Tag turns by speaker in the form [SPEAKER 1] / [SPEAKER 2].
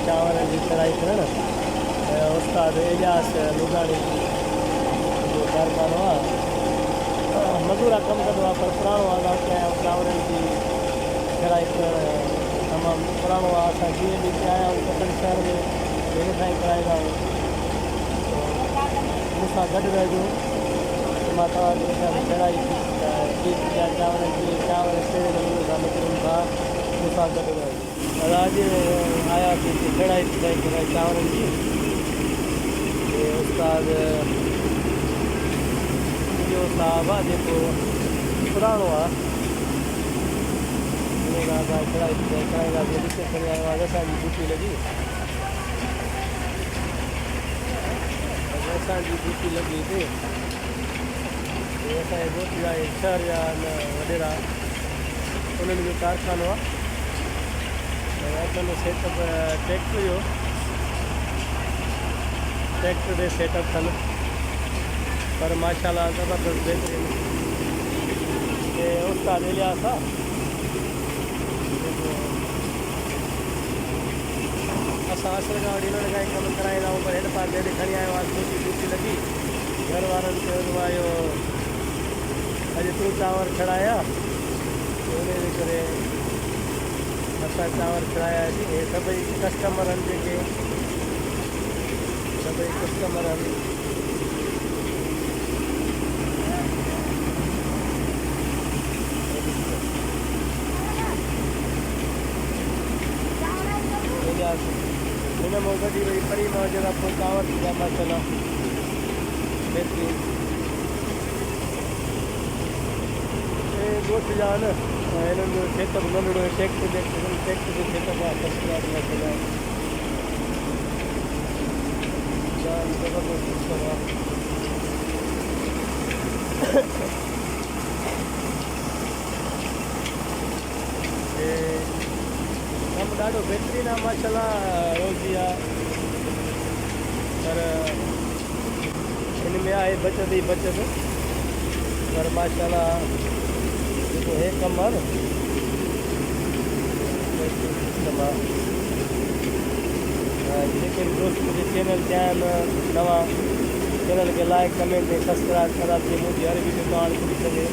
[SPEAKER 1] चांवर की कढ़ाई करण उस्ताद इलियास लुगाणी जो कारखानो आहे मज़ूरा कमु कंदो आहे पर पुराणो आहे असांखे चांवरनि जी कढ़ाई करणु तमामु पुराणो आहे असां जीअं बि हिते आया आहियूं कटनी शहर में हिन सां ई कराईंदा आहियूं मूंसां गॾु रहजो मां तव्हांखे ॿुधायां कढ़ाई चीज़ या चांवरनि जी चांवर कहिड़े नमूने सां निकिरनि था मूंसां गॾु रहजो अॼु आयासीं कढ़ाई कढ़ाई चांवरनि जी उस्ताद इहो साहबु आहे जेको पुराणो आहे कढ़ाई कराईंदासीं ॾिसे खणी आयो आहे असांजी ड्यूटी लॻी असांजी ड्यूटी लॻी हिते असांजे दोस्त जा शहर जा वॾेरा उन्हनि जो कारखानो आहे असांजो सेटअप ट्रैक्टर जो ट्रैक्टर ते सेटअप अथनि पर माशाल्लाह ज़बरदस्त बहितरीनु उस्ताद इलियास आहे असां असर खां वठी हिननि खां ई कमु कराईंदा आहियूं पर हेॾे पासे हेॾे खणी आयो आहे मुंहिंजी ड्यूटी लॻी घर वारनि चयो इहो अॼु तूं चांवर छड़ाया उन जे करे असां चांवर छड़ायासीं हे सभई कस्टमर आहिनि जेके सभई कस्टमर आहिनि हिन मां गॾी वई परी मां जरा पोइ चांवर थी विया माशाल्लाह बहितरीनु ॻोठ जा आहिनि हिननि जो सेटअप नंढिड़ो ट्रैक्टर जो सेटअप आहे फस्ट क्लास माशाल्लाह जाम ज़बरदस्त सिस्टम आहे कमु ॾाढो बहितरीनु आहे माशाल्लाह रोज़ी आहे पर हिन में आहे बचत ई बचत पर माशाल्लाह जेको हे कमु आहे न सिस्टम आहे जेके बि दोस्त मुंहिंजे चैनल ते आहिनि नवां चैनल खे लाइक कमेंट ऐं सब्सक्राइब करा जीअं मुंहिंजी हर वीडियो तव्हां ॾिसी सघे